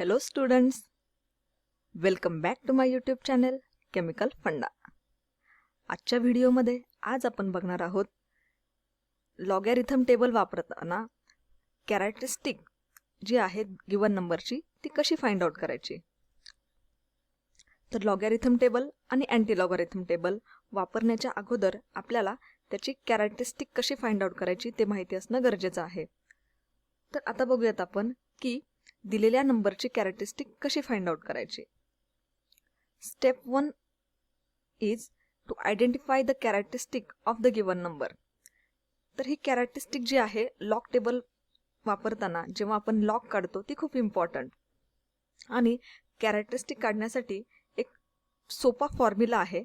Hello students, welcome back to my YouTube channel chemical फंडा. आजच्या व्हिडिओमध्ये आज आपण बघणार आहोत लॉगॅरिथम टेबल वापरताना कॅरेक्टरिस्टिक जी आहे गिवन नंबरची ती कशी फाइंड आउट करायची. तर लॉगॅरिथम टेबल आणि अँटी लॉगॅरिथम टेबल वापरण्याच्या अगोदर आपल्याला त्याची कॅरेक्टरिस्टिक कशी फाइंड आउट करायची ते माहिती असणं गरजेचं आहे. तर आता बघूयात आपण की दिलेल्या नंबरची कॅरेक्टरिस्टिक कशी फाइंड आउट करायची. Step 1 is to identify the characteristic of the given number. तर ही कॅरेक्टरिस्टिक जी आहे लॉग टेबल वापरताना जेव्हा आपण लॉग काढतो ती खूप इम्पॉर्टंट. आणि कॅरेक्टरिस्टिक काढण्यासाठी एक सोपा फॉर्म्युला आहे.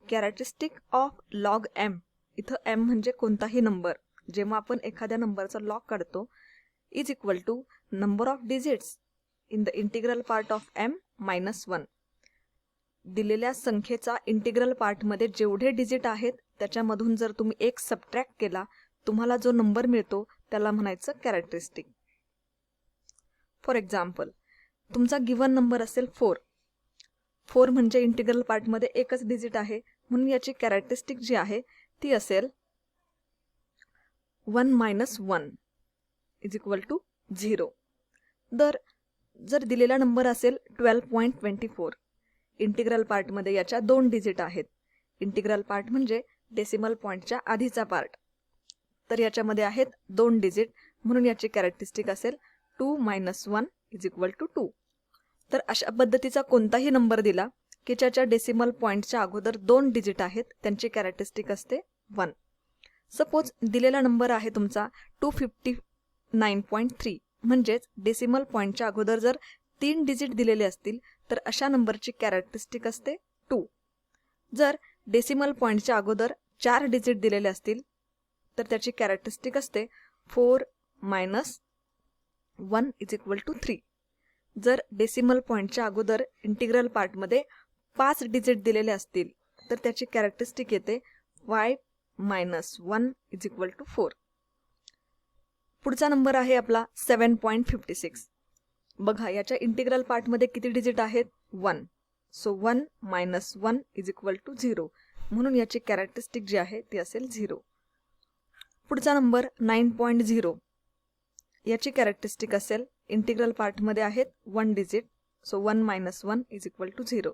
कॅरेक्टरिस्टिक ऑफ लॉग एम, इथं एम म्हणजे कोणताही नंबर, जेव्हा आपण एखाद्या नंबरचा लॉग काढतो is equal to number of digits in the integral part of m minus 1. दिलेल्या संख्येचा इंटिग्रल पार्ट मध्ये जेवढे डिजिट आहेत त्याच्यामधून जर तुम्ही एक सबट्रॅक्ट केला तुम्हाला जो नंबर मिळतो त्याला म्हणायचं कॅरेक्टरिस्टिक. फॉर एक्झाम्पल तुमचा गिवन नंबर असेल 4 म्हणजे इंटिग्रल पार्ट मध्ये एकच डिजिट आहे म्हणून याची कॅरेक्टरिस्टिक जी आहे ती असेल 1 - 1 इज इक्वल टू 0. जर दिलेला नंबर असेल 12.24, इंटिग्रल पार्टमध्ये याच्या 2 डिजिट आहेत. इंटिग्रल पार्ट म्हणजे डेसिमल पॉइंटच्या आधीचा पार्ट, तर याच्यामध्ये आहेत 2 डिजिट म्हणून याची कॅरेक्टरिस्टिक असेल 2 - 1 इज इक्वल टू 2. तर अशा पद्धतीचा कोणताही नंबर दिला की ज्याच्या डेसिमल पॉइंटच्या अगोदर 2 डिजिट आहेत त्यांची कॅरेक्टरिस्टिक असते 1. सपोज दिलेला नंबर आहे तुमचा 259.3 म्हणजेच डेसिमल पॉइंटच्या अगोदर जर 3 डिजिट दिलेले असतील तर अशा नंबरची कॅरेक्टरिस्टिक असते 2. जर डेसिमल पॉइंटच्या अगोदर 4 डिजिट दिलेले असतील तर त्याची कॅरेक्टरिस्टिक असते 4 - 1 इज इक्वल टू 3. जर डेसिमल पॉइंटच्या अगोदर इंटिग्रल पार्टमध्ये 5 डिजिट दिलेले असतील तर त्याची कॅरेक्टरिस्टिक येते 5 - 1 इज इक्वल टू 4. पुढचा नंबर आहे आपला 7.56. बघा याच्या इंटिग्रल पार्टमध्ये किती डिजिट आहेत 1. सो 1 - 1 इज इक्वल टू 0 म्हणून याची कॅरेक्टरिस्टिक जी आहे ती असेल 0. पुढचा नंबर 9.0. याची कॅरेक्टरिस्टिक असेल इंटिग्रल पार्टमध्ये आहेत 1 digit, so 1 - 1 is equal to 0.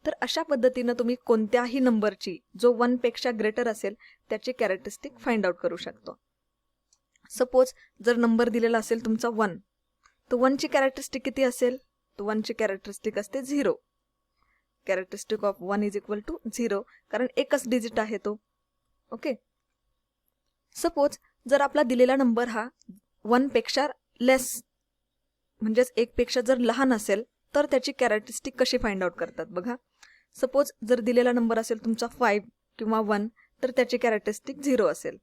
तर अशा पद्धतीनं तुम्ही कोणत्याही नंबरची जो 1 पेक्षा ग्रेटर असेल त्याची कॅरेक्टरिस्टिक फाइंड आउट करू शकतो. सपोज जर नंबर दिलेला असेल तुमचा 1 तर 1 ची कॅरेक्टरिस्टिक किती असेल, तर 1 ची कॅरेक्टरिस्टिक असते 0. Characteristic of 1 is equal to 0 कारण एकच डिजिट आहे तो. ओके. सपोज जर आपला दिलेला नंबर हा 1 पेक्षा लेस म्हणजेच 1 पेक्षा जर लहान असेल तर त्याची कॅरेक्टरिस्टिक कशी फाइंड आउट करतात बघा. सपोज जर दिलेला नंबर असेल तुमचा 5 किंवा 1 तर त्याची कॅरेक्टरिस्टिक 0 असेल.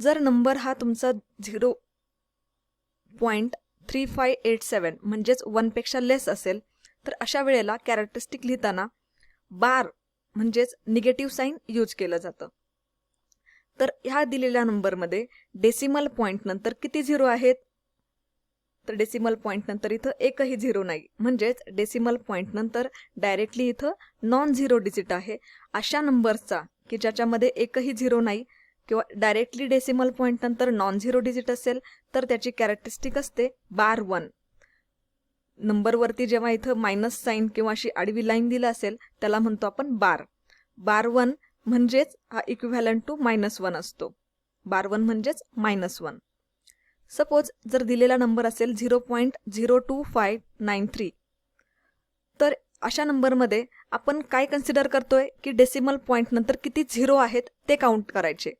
जर नंबर हा तुमचा 0.3587 म्हणजेच 1 पेक्षा लेस असेल तर अशा वेळेला कॅरेक्टरिस्टिक लिहिताना बार म्हणजेच निगेटिव्ह साइन यूज केलं जातं. तर ह्या दिलेल्या नंबरमध्ये डेसिमल पॉइंट नंतर किती 0 आहेत, तर डेसिमल पॉइंट नंतर इथं एकही 0 नाही म्हणजेच डेसिमल पॉइंट नंतर डायरेक्टली इथं नॉन 0 डिजिट आहे. अशा नंबरचा की ज्याच्यामध्ये एकही 0 नाही किंवा डायरेक्टली डेसिमल पॉइंट नंतर नॉन 0 डिजिट असेल तर त्याची कॅरेक्टरिस्टिक असते बार 1. नंबरवरती जेव्हा इथं मायनस साइन किंवा अशी आडवी लाईन दिला असेल त्याला म्हणतो आपण बार. बार 1 म्हणजेच हा इक्विव्हॅलंट टू -1 असतो. बार 1 म्हणजेच -1. सपोज जर दिलेला नंबर असेल 0.02593 तर अशा नंबरमध्ये आपण काय कन्सिडर करतोय की डेसिमल पॉइंट नंतर किती 0 आहेत ते काउंट करायचे.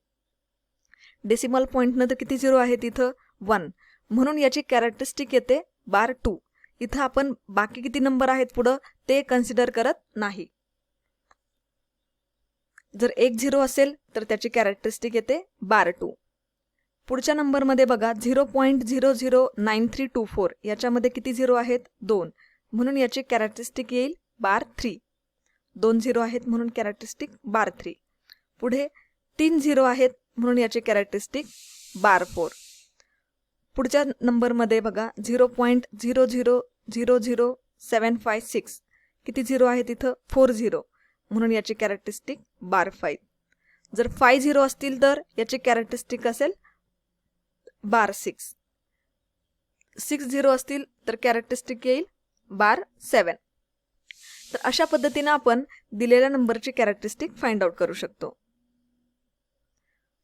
डेसिमल पॉइंट नंतर किती 0 आहेत इथं 1 म्हणून याची कॅरेक्टरिस्टिक येते बार 2. इथं आपण बाकी किती नंबर आहेत पुढं ते कन्सिडर करत नाही. जर 1 0 असेल तर त्याची कॅरेक्टरिस्टिक येते बार 2. पुढच्या नंबरमध्ये बघा 0.009324 याच्यामध्ये किती 0 आहेत 2 म्हणून याची कॅरेक्टरिस्टिक येईल बार 3. 2 0 आहेत म्हणून कॅरेक्टरिस्टिक बार 3. पुढे 3 0 आहेत म्हणून याची कॅरेक्टरिस्टिक बार 4. पुढच्या नंबरमध्ये बघा 0.00 0.00756 किती झिरो आहे तिथं 4 झिरो, म्हणून याची कॅरेक्टरिस्टिक बार 5. जर 5 झिरो असतील तर याची कॅरेक्टरिस्टिक असेल बार 6. 6 झिरो असतील तर कॅरेक्टरिस्टिक येईल बार 7. तर अशा पद्धतीने आपण दिलेल्या नंबरची कॅरेक्टरिस्टिक फाइंड आउट करू शकतो.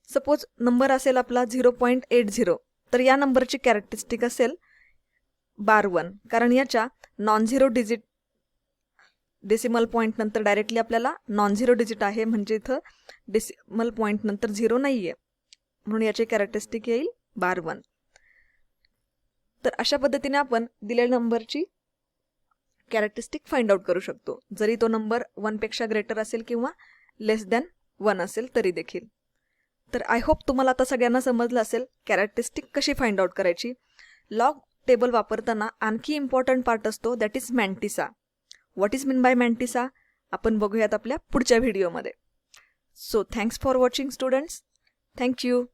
सपोज नंबर असेल आपला 0.80, तर या नंबरची कॅरेक्टरिस्टिक असेल बार 1, कारण याच्या non zero digit decimal point नंतर डायरेक्टली आपल्याला नॉन झिरो डिजिट आहे, म्हणजे इथं डेसिमल पॉईंट नंतर झिरो नाही आहे, म्हणून याची कॅरेक्टरिस्टिक येईल बार 1. तर अशा पद्धतीने आपण दिलेल्या नंबरची कॅरेक्टरिस्टिक फाइंड आउट करू शकतो, जरी तो नंबर 1 पेक्षा ग्रेटर असेल किंवा लेस दॅन 1 असेल तरी देखील. तर आय होप तुम्हाला आता सगळ्यांना समजलं असेल कॅरेक्टरिस्टिक कशी फाइंड आउट करायची. लॉग टेबल वापरताना आणखी इम्पॉर्टंट पार्ट असतो, that is mantissa. What is mean by mantissa आपण बघूयात आपल्या पुढच्या व्हिडिओमध्ये. So thanks for watching students. Thank you.